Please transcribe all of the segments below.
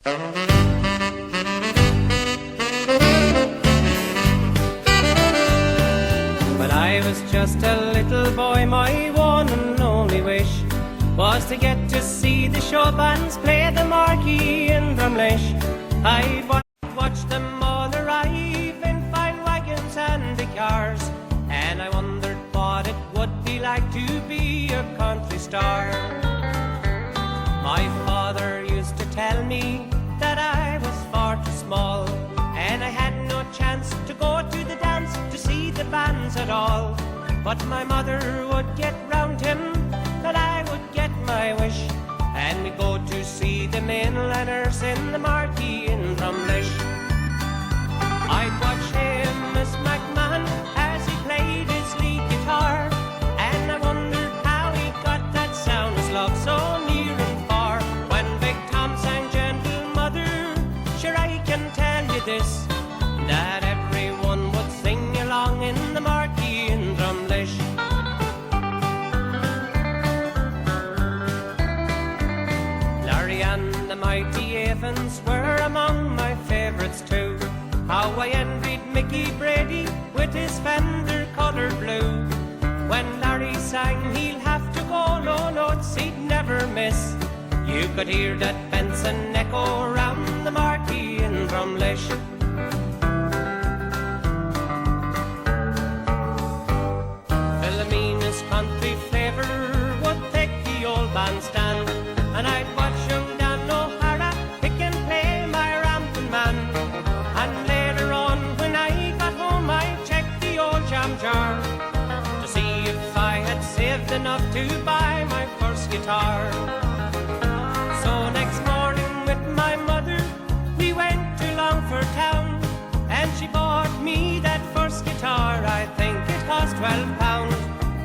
When I was just a little boy, my one and only wish was to get to see the show bands play the marquee in Drumlesh. I'd watch them all arrive in fine wagons and big cars, and I wondered what it would be like to be a country star. My father used to tell me that I was far too small, and I had no chance to go to the dance to see the bands at all. But my mother would get round him that I would get my wish, and we'd go to see the mainlanders in the marquee in Drumlesh. I'd watch him, Miss McMahon, as he played his lead guitar, and I wondered how he got that soundless love so near and far. When Big Tom sang Gentle Mother, sure I can tell you this, that everyone would sing along in the marquee in Drumlesh. Larry and the Mighty Avens were among my favourites too. How I envied Mickey Brady with his fender coloured blue. When Larry sang, he'll have to go low notes he'd never miss. You could hear that Vincent echo round the marquee in Drumlesh. Philomena's country flavour would take the old bandstand, and I'd watch young Dan O'Hara pick and play my ramping man. And later on, when I got home, I'd check the old jam jar to see if I had saved enough to buy my first guitar. So next morning with my mother, we went to Longford town, and she bought me that first guitar. I think it cost £12.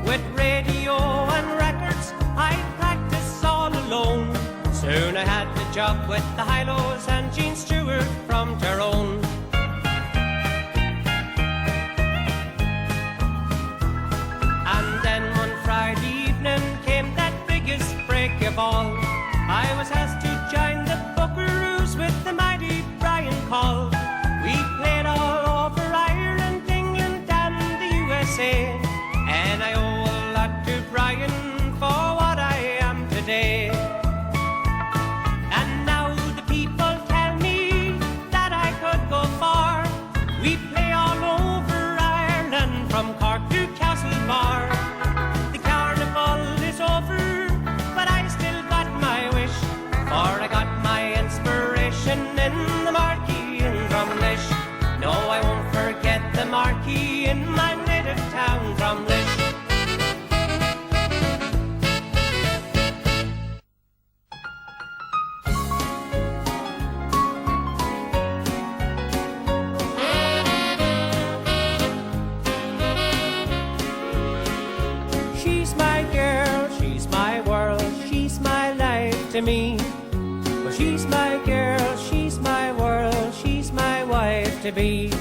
With radio and records, I'd practice all alone. Soon I had the job with the Hi-Lows and Gene Stewart from Tyrone. And then one Friday evening came that biggest break of all. I was asked to join the Buckaroos with the mighty Brian Call. We played all over Ireland, England and the USA, and I owe a lot to Brian for what I am today. And now the people tell me that I could go far. We play all over Ireland from Cork to Castlebar. The carnival is over, but I still got my wish, for I got my inspiration in the marquee in Drumlesh. No, I won't forget the marquee in my native town, Drumlesh. She's my girl, she's my world, she's my life to me. Well, she's my girl, she's my world, she's my wife to be.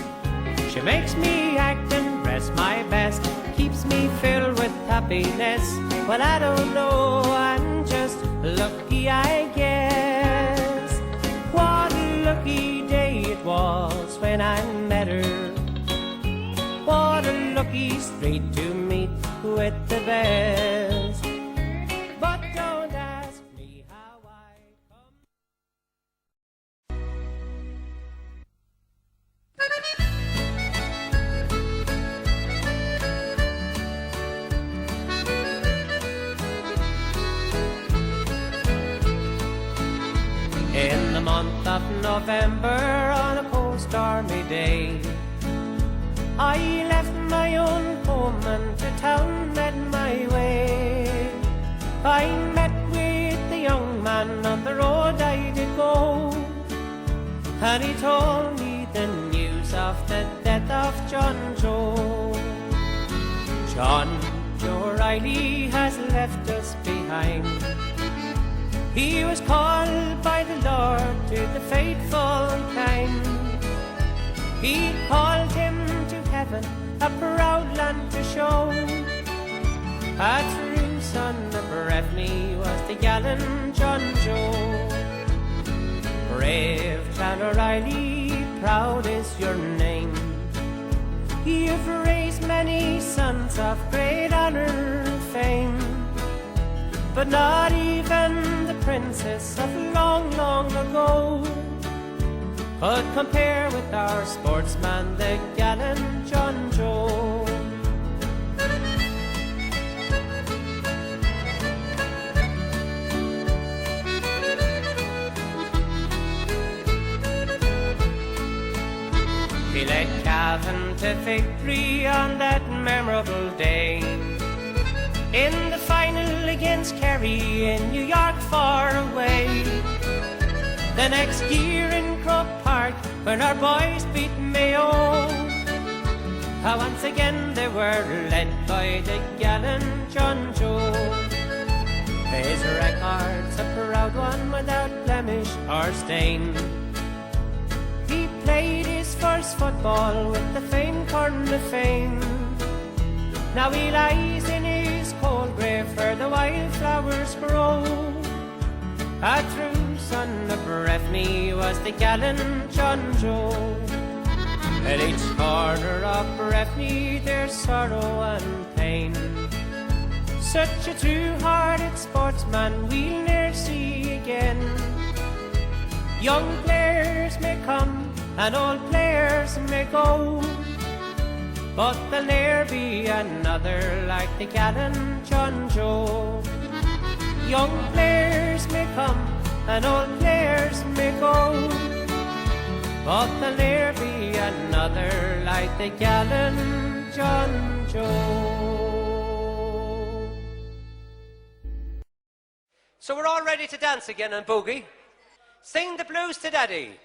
She makes me act and dress my best, keeps me filled with happiness. Well, I don't know, I'm just lucky, I guess. What a lucky day it was when I met her. What a lucky street to meet with the best. But don't ask me how I come. In the month of November, on a post-army day, I left my own home and to town met my way. I met with the young man on the road I did go, and he told me the news of the death of John Joe. John Joe Riley has left us behind. He was called by the Lord to the faithful kind. He called him to heaven, a proud land to show. A true son of Breffni was the gallant John Joe. Brave O'Reilly, proud is your name. You've raised many sons of great honor and fame, but not even the princess of long, long ago could compare with our sportsman, the gallant John Joe. He led Cavan to victory on that memorable day, in the final against Kerry in New York far away. The next year in Croke Park, when our boys beat Mayo, how once again they were led by the gallant John Joe. His record's a proud one without blemish or stain. He played his first football with the famed Corn of Fame. Now he lies in his cold grave where the wildflowers grow. A true son of Breffni was the gallant John Joe. At each corner of Breffni there's sorrow and pain. Such a true-hearted sportsman we'll ne'er see again. Young players may come and old players may go, but there'll ne'er be another like the gallant John Joe. Young players may come and old players may go, but there'll ne'er be another like the gallant John Joe. So we're all ready to dance again and boogie. Sing the blues to Daddy.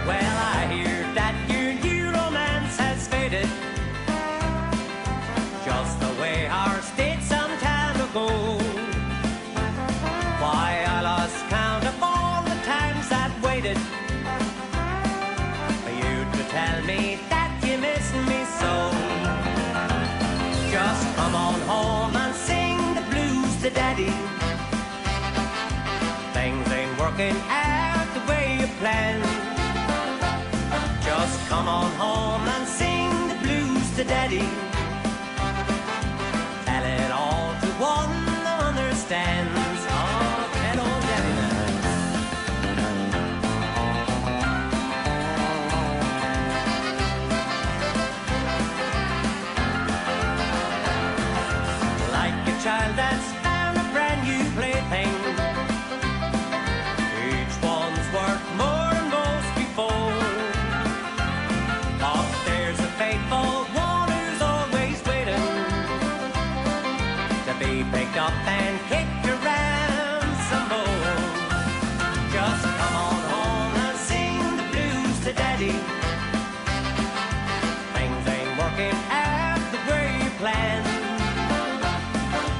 Well, I hear that your new romance has faded, just the way ours did some time ago. Why, I lost count of all the times I've waited for you to tell me that you miss me so. Just come on home and sing the blues to Daddy. Things ain't working out the way you planned. Just come on home and sing the blues to Daddy. Tell it all to one who understands. Oh, tell old Daddy now. Like a child that's found a brand new plaything, each one's worth more than most before. But there's a faithful one who's always waiting to be picked up and kicked around some more. Just come on home and sing the blues to Daddy. Things ain't working out the way you planned.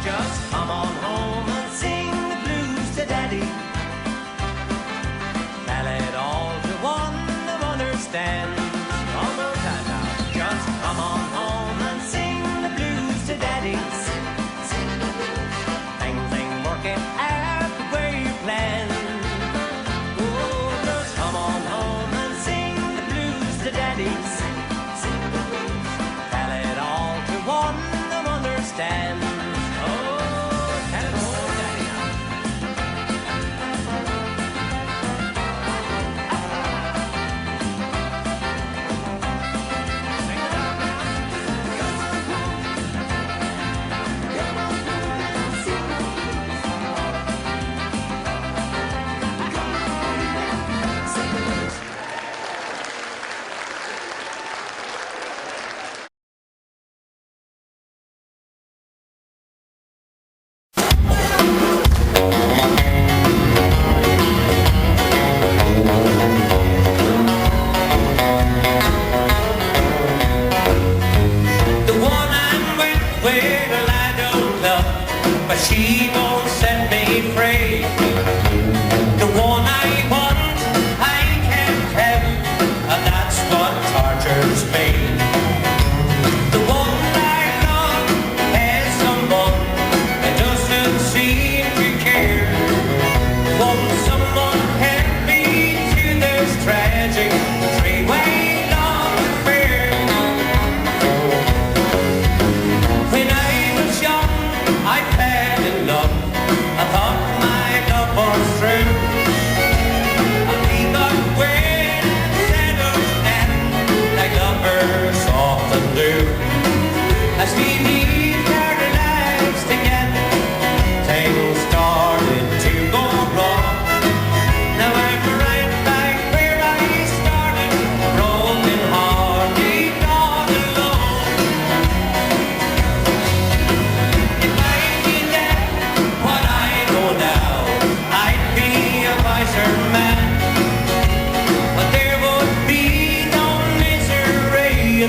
Just come on home and sing the blues to Daddy. Tell it all to one who understands. One more time now. Just come on home and sing the blues to Daddy. Things ain't working out the way you planned. Oh, just come on home and sing the blues to Daddy. Tell it all to one who understands. But she won't set me free. The one I want, I can't have, and that's what tortures me.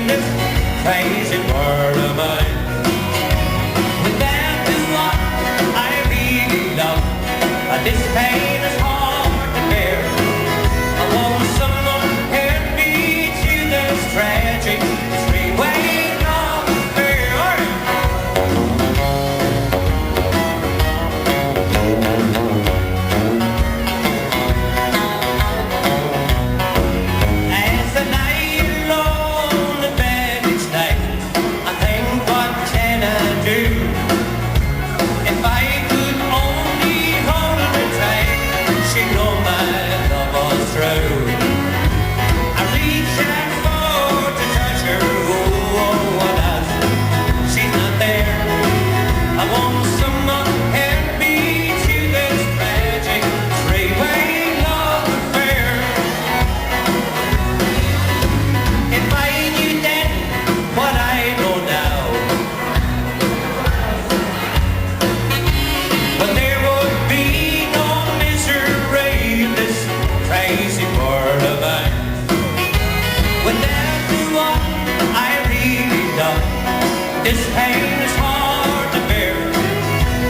this crazy world of mine. Without the one I really love, this pain is hard to bear. I want someone who can beat you this tragic three-way love affair. As the night alone in bed each night, I think, what can I do? If I could only hold her tight, she'd know my love was true. I reach out for to touch her, oh, what else? She's not there. I want someone who can beat you this tragic three-way love affair. If I knew then what I know now, but there would be no misery in this crazy world of mine. Without the one I really love, this pain is hard to bear.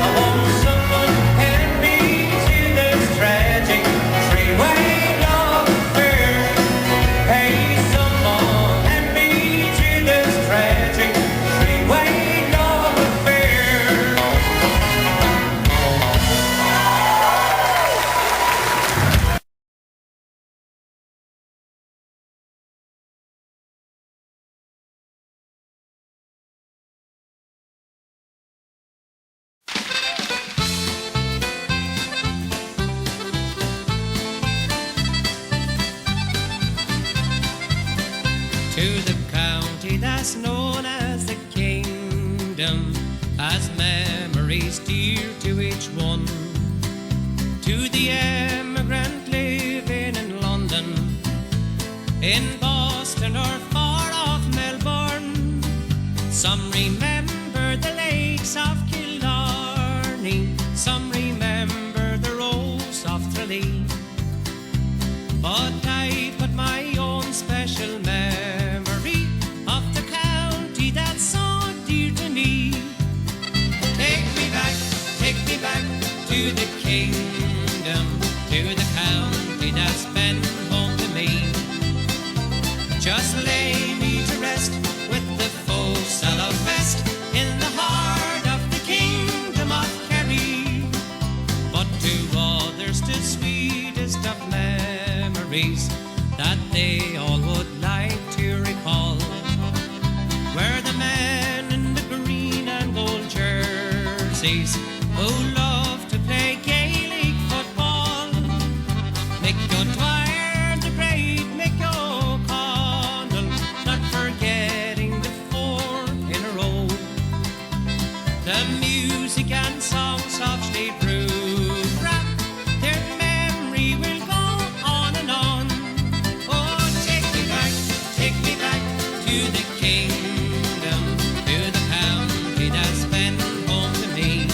I want someone who can beat you this tragic three-way love affair. Hey, someone can beat you this tragic three-way love affair. To the county that's known as the kingdom, has memories dear to each one. To the emigrant living in London, in Boston or far off Melbourne, some remember the lakes of Killarney, some remember the rose of Tralee. But I put my own special memory of the county that's so dear to me. Take me back to the kingdom, to the county that's been home to me. Just lay me to rest with the fo'c'sle of West, in the heart of the kingdom of Kerry. But to others the sweetest of memories that they all would like to recall were the men in the green and gold jerseys who loved to play Gaelic football. Mick O'Dwyer, the great Mick O'Connell, not forgetting the four in a row. The music and songs of Slade Roof, their memory will go on and on. Oh, take me back to the kingdom, to the county that's been home to me.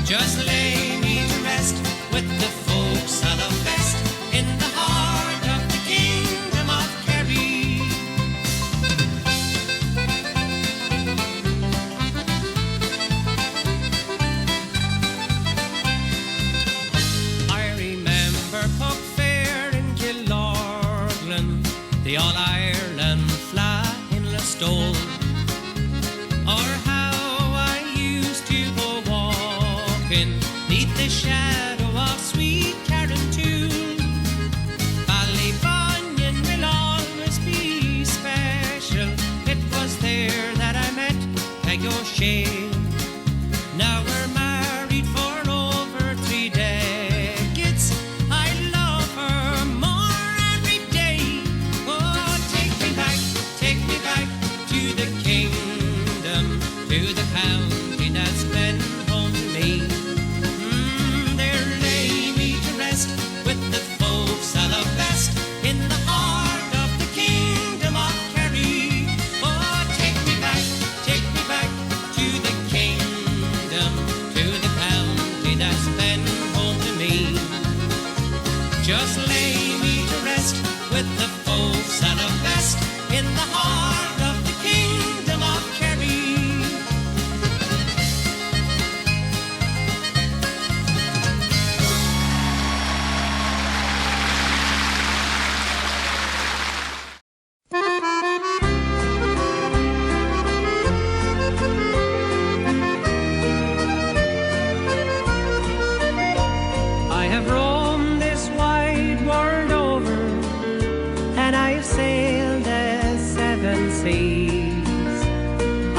Just lay me to rest with the fo'c'sle of West, in the heart of the kingdom of Kerry. I remember Puck Fair in Killorglin, the All-Ireland flag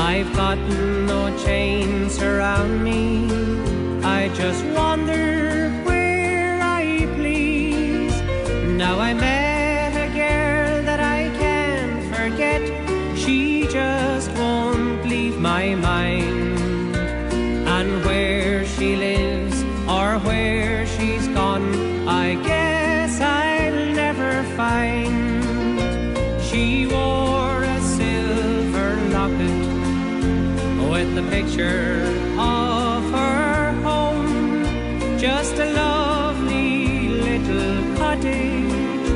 I've got no chains around me. I just wander where I please. Now I met a girl that I can't forget. She just won't leave my mind. And where she lives or where she's gone, I guess I'll never find. She wore a silver locket with the picture of her home, just a lovely little cottage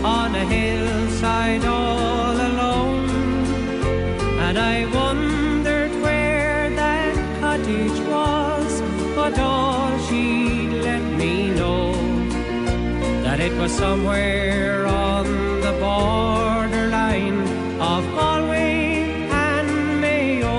on a hillside all alone. And I wondered where that cottage was, but all she'd let me know that it was somewhere on the borderline of Galway and Mayo.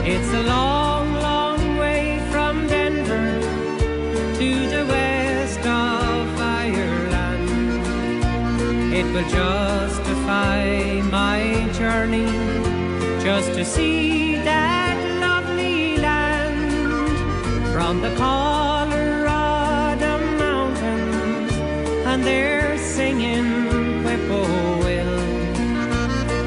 It's a long, long way from Denver to the west of Ireland. It will justify my journey just to see that lovely land from the Colorado mountains, and they're singing whippoorwill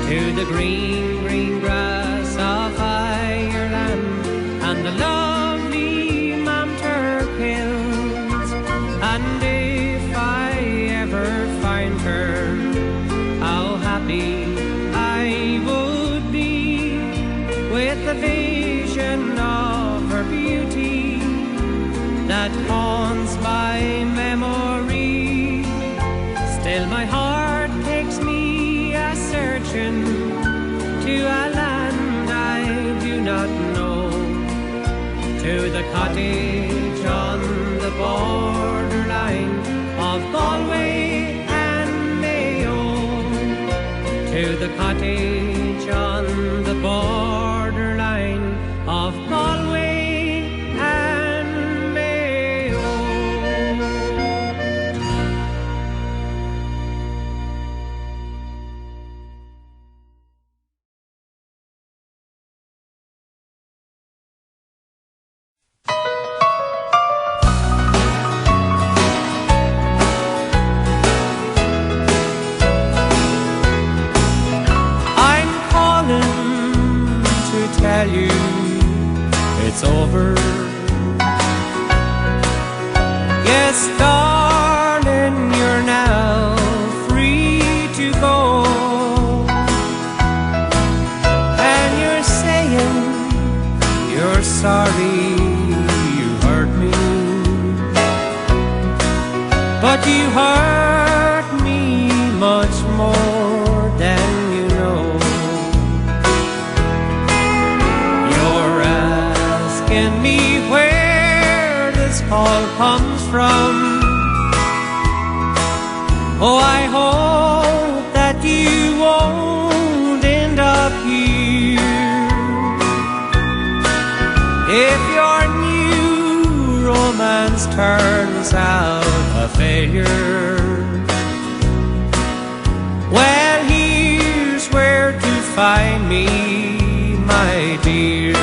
to the green, green grass of Ireland and the lovely Mamturk hills. And if I ever find her, how happy I would be with the vision of her beauty that haunts my memory. Still my heart takes me a-searching to a land I do not know, to the cottage on the borderline of Galway and Mayo, to the cottage on the borderline of Galway and Mayo. I'm calling to tell you it's over. Yes, darling, you're now free to go. And you're saying you're sorry you hurt me, but you hurt me much more than you know. You're asking me where this all comes from. Oh, I hope that you won't end up here. If your new romance turns out a failure, well, here's where to find me, my dear.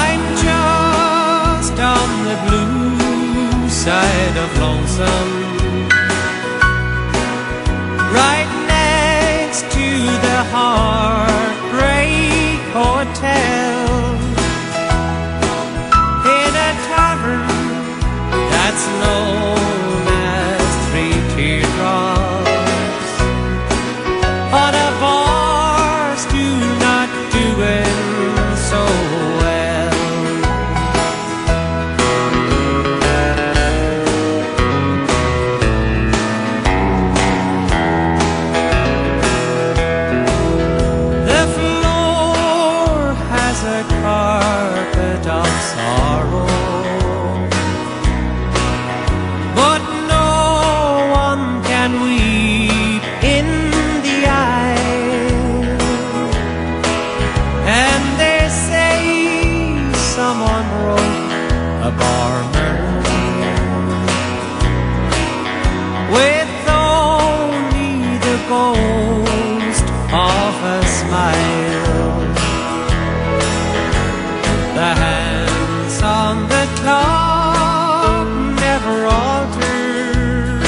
I'm just on the blue side of lonesome, right next to the Heartbreak Hotel, in a tavern that's known as Three Teardrops, on a bar stool not doing so well. The floor has a carpet of sorrow, but no one can weep in the eye. And they say someone wrote a barmer with only the ghost of a smile. The hands on the clock never alter,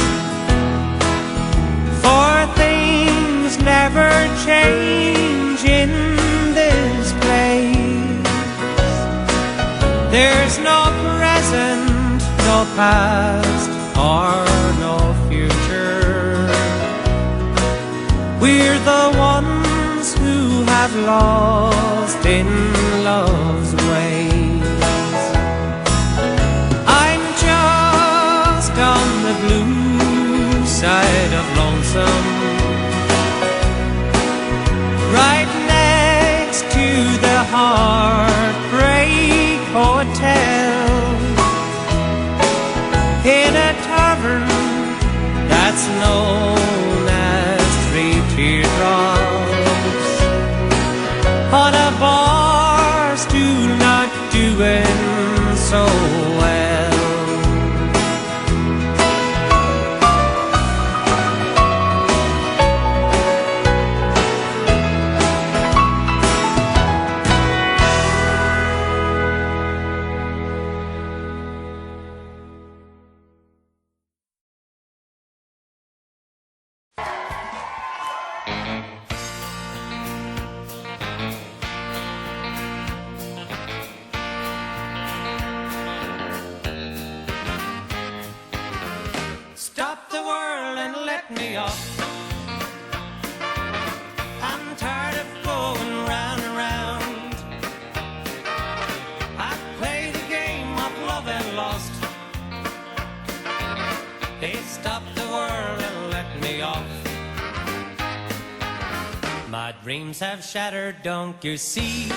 for things never change in this place. There's no present, no past, or no future. We're the ones who have lost in love's ways. I'm just on the blue side of lonesome, right next to the Heartbreak Hotel, in a tavern that's known as Three Teardrops, on a bar stool not doing so well. Stop the world and let me off. I'm tired of going round and round. I've played the game of love and lost. Hey, stop the world and let me off. My dreams have shattered, don't you see?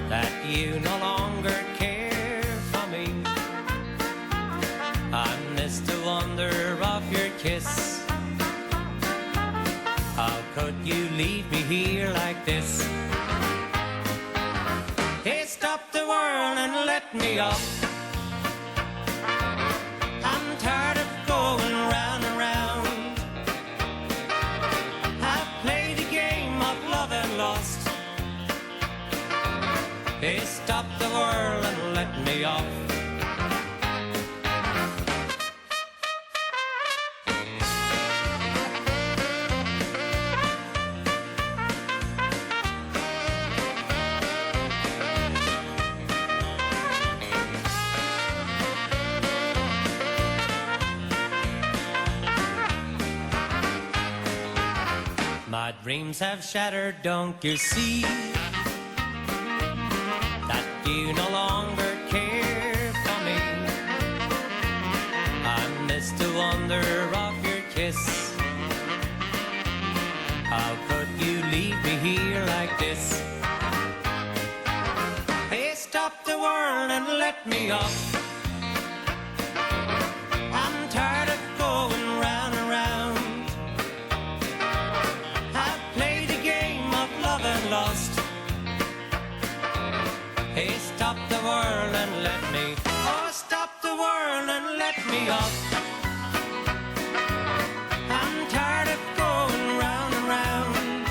That you no longer care for me. I miss the wonder of your kiss. How could you leave me here like this? Hey, stop the world and let me off. I'm tired of going round and round. I've played the game of love and lost. Hey, stop the world and let me off. My dreams have shattered, don't you see? That you no longer care for me. I miss the wonder of your kiss. How could you leave me here like this? Hey, stop the world and let me off. I'm tired of going round and round. Lost. Hey, stop the world and let me. Oh, stop the world and let me off. I'm tired of going round and round.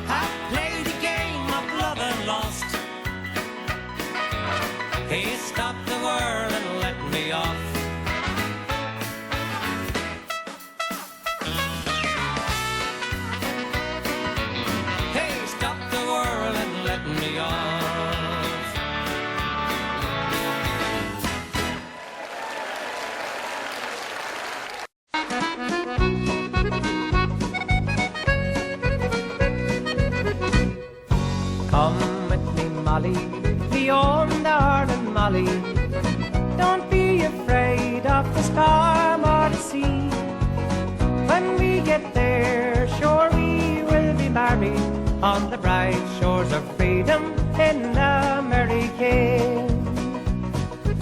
I've played the game of love and lost. Hey, stop the world and let me off. Me off. Come with me, Molly, beyond the Arden, Molly. Don't be afraid of the storm or the sea. When we get there, sure we will be married on the bright shores of freedom in America.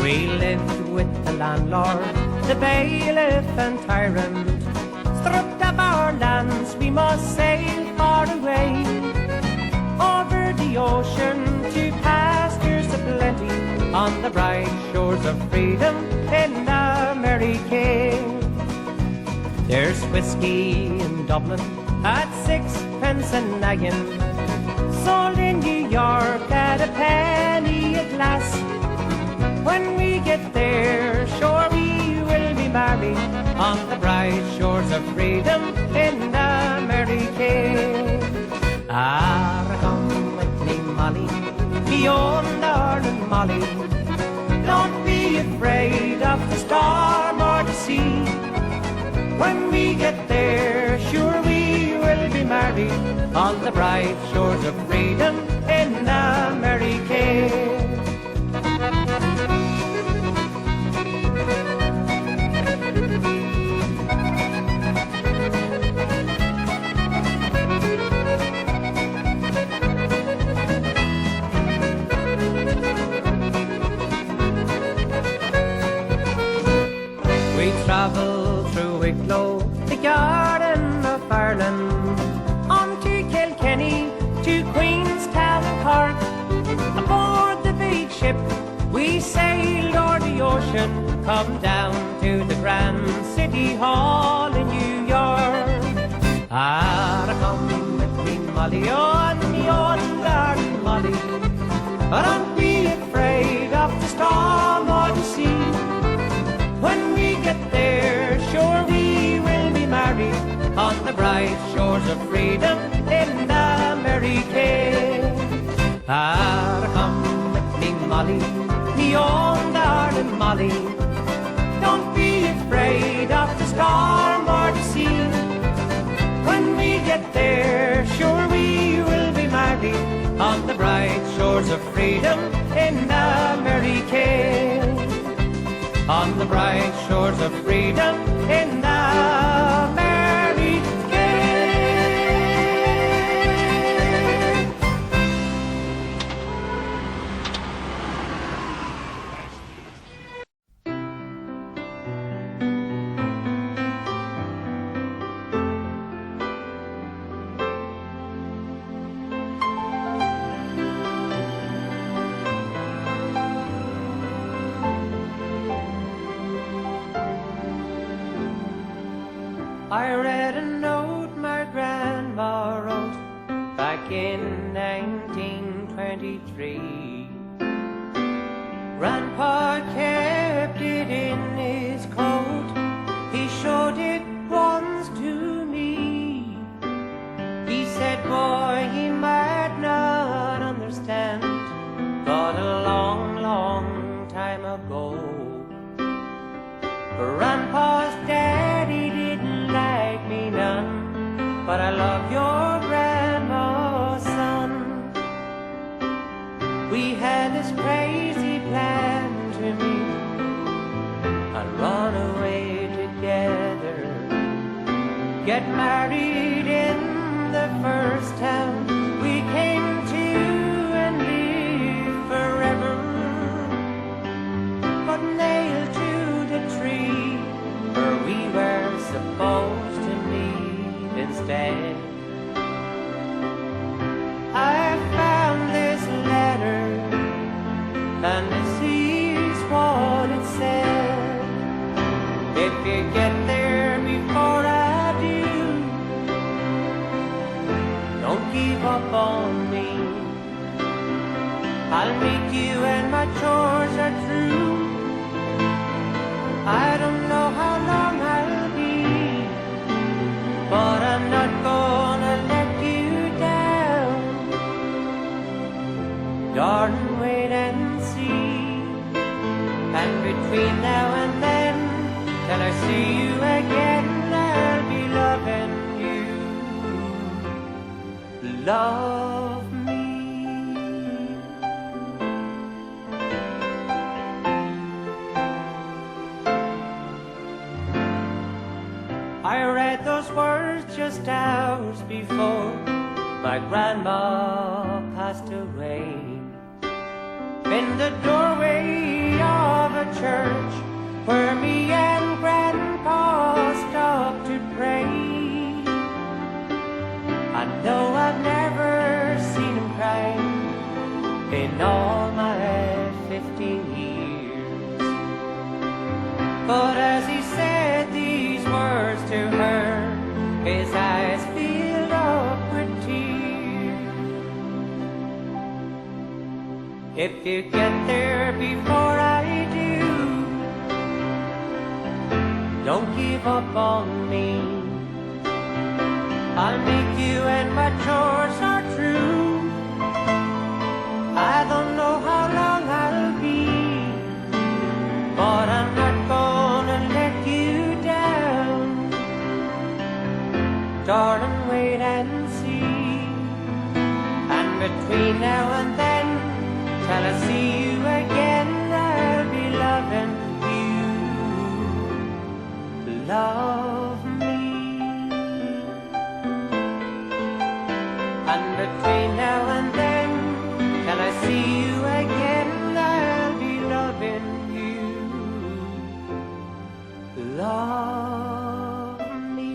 We lived with the landlord, the bailiff and tyrant. Stripped of our lands, we must sail far away, over the ocean to pasture on the bright shores of freedom in the Merry King. There's whiskey in Dublin at 6 pence a naggin, sold in New York at a penny a glass. When we get there, sure we will be married on the bright shores of freedom in the Merry King. Ah, come with me, Molly, me own darling Molly. Don't be afraid of the storm or the sea. When we get there, sure we will be married on the bright shores of freedom in the Merry King. We travel through Wicklow, the Garden of Ireland, on to Kilkenny, to Queenstown, Cork. Aboard the big ship, we sailed o'er the ocean, come down to the Grand City Hall in New York. Ah, come with me, Molly, on me own darling Molly. Don't be afraid of the storm or the sea. When we get there, sure we will be married on the bright shores of freedom in the Merry King. Ah, come with me, Molly, me own darling Molly. Don't be afraid of the storm or the sea. When we get there, sure we will be married on the bright shores of freedom in the Merry King. On the bright shores of freedom in the Merry King. I read a note my grandma wrote back in 1923. Grandpa kept it in his coat, he showed it once to me. He said, boy, he might not understand, but a long, long time ago, Grandpa's daddy didn't like me none, but I love your grandma, son. We had this crazy plan to meet and run away together, get married in the first town we came to and live forever. But nailed to the tree where we were supposed to meet instead, I found this letter, and this is what it said. If you get there before I do, don't give up on me. I'll meet you when my chores are through. I don't know how long I'll be, but I'm not gonna let you down. Darling, wait and see. And between now and then, till I see you again, I'll be loving you. Love me. I read those words just hours before my grandma passed away, in the doorway of a church where me and Grandpa stopped to pray. I know I've never seen him cry in all my 15 years. If you get there before I do, don't give up on me. I'll make you and my chores are true. I don't know how long I'll be, but I'm not gonna let you down. Darling, wait and see. And between now and then, till I see you again, I'll be loving you. Love me. And between now and then, till I see you again, I'll be loving you. Love me.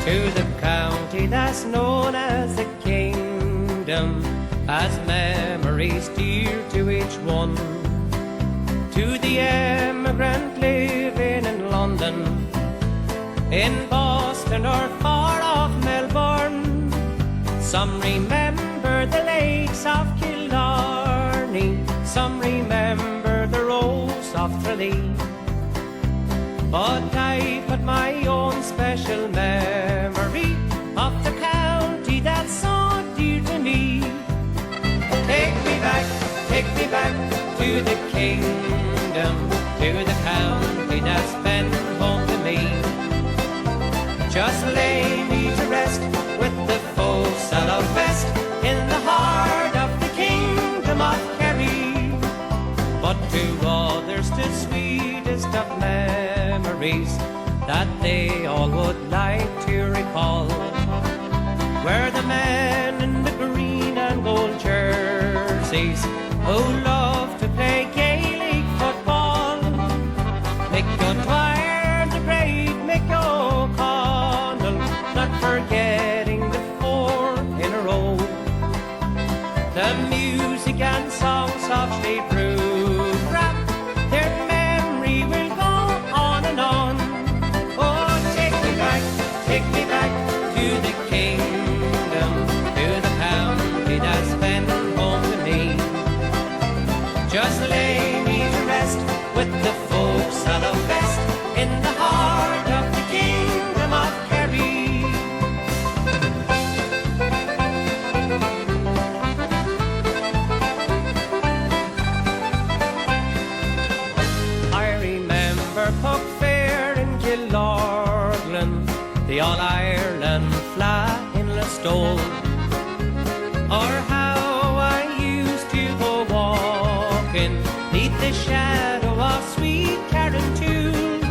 To the county that's known as the kingdom, as memories dear to each one. To the emigrant living in London, in Boston or far off Melbourne, some remember the lakes of Killarney, some remember the rose of Tralee. But I put my own special memory of the county that's so dear to me. Take me back to the kingdom, to the county that's been home to me. Just lay me to rest with the folks out west, in the heart of the kingdom of Kerry. But to others the sweetest of memories that they all would like to recall were the men in the green and gold jerseys who loved to play Gaelic football. Mick O'Dwyer, the great Mick O'Connell, not forgetting the four in a row. The music and songs of Slade Root rap, their memory will go on and on. Oh, take me back to the kingdom, to the county that's been home to me. Just lay me to rest with the folks out west, in the heart of the kingdom of Kerry. I remember Puck Fair in Killorglin, the All-Ireland flag in Listowel, or how I used to go walking neath the shadow of sweet Carrauntoohil.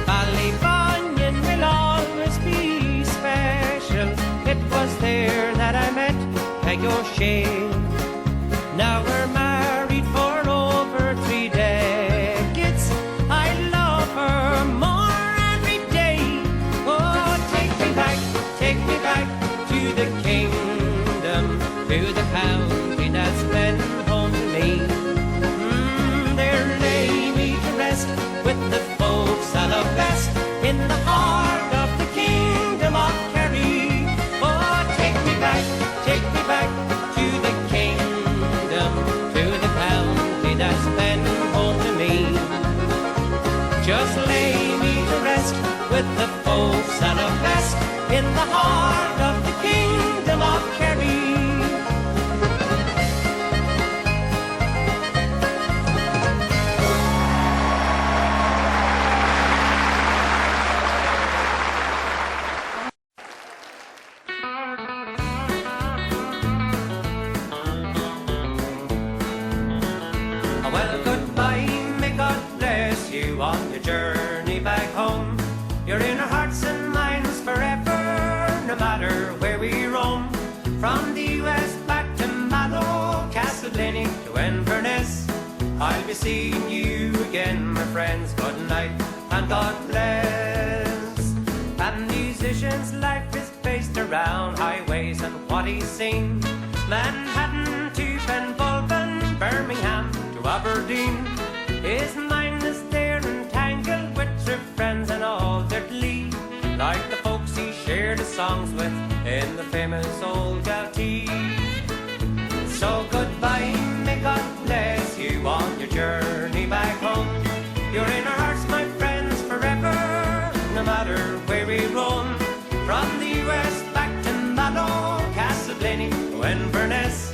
Ballybunion will always be special. It was there that I met Peg O'Shea. Now we're married for over 3 decades. I love her more every day. Oh, take me back to the kingdom, to the county that's been home to me. There lay me to rest with the folks out west, in the heart of the kingdom of Kerry. Oh, take me back to the kingdom, to the county that's been home to me. Just lay me to rest with the folks out west, in the heart of the kingdom of Kerry. Well, goodbye, may God bless you on your journey back home. You're in our hearts and minds forever, no matter where we roam. From the west back to Mallow, Castleblenny to Inverness, I'll be seeing you again, my friends. Good night and God bless. man's life is based around highways and what he's seen. Manhattan to Penbolden, Birmingham to Aberdeen. His mind is there entangled with their friends and all their glee, like the folks he shared his songs with in the famous old Galtee. So goodbye, may God bless you on your journey back home. You're in our hearts, my friends, forever, no matter where we roam. From the US back to Mallow, Castleblaney, to Inverness,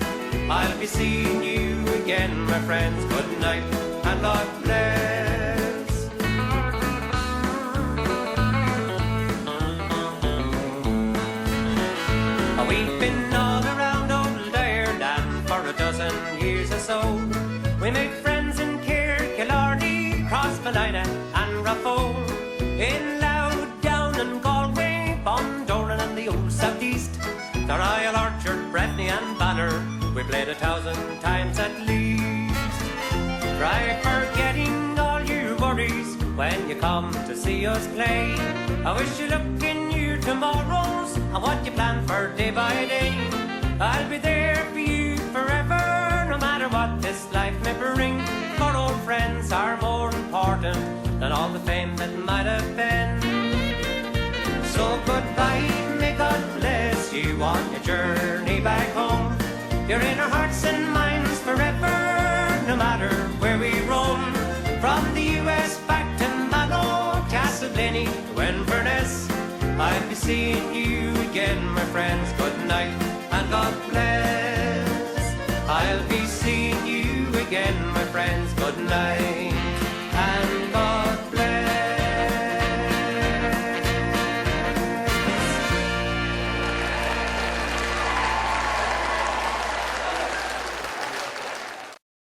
I'll be seeing you again, my friends. Good night and God bless. We've been all around old Ireland for a dozen years or so. We made friends in Killarney, Crossmolina and Raphoe, in Louth, Down and Galway, Bundoran and the old southeast, to Royal Orchard, Breffni and Banner. We played 1,000 times at least. Try forgetting all your worries when you come to see us play. I wish you luck in your tomorrows and what you plan for day by day. I'll be there for you forever, no matter what this life may bring. For old friends are more important than all the fame that might have been. So goodbye, may God bless you on your journey back home. You're in our hearts and minds forever, no matter where we roam. From the US back to Mallow, Castleblaney to Inverness, I'll be seeing you again, my friends. Good night and God bless. I'll be seeing you again, my friends. Good night.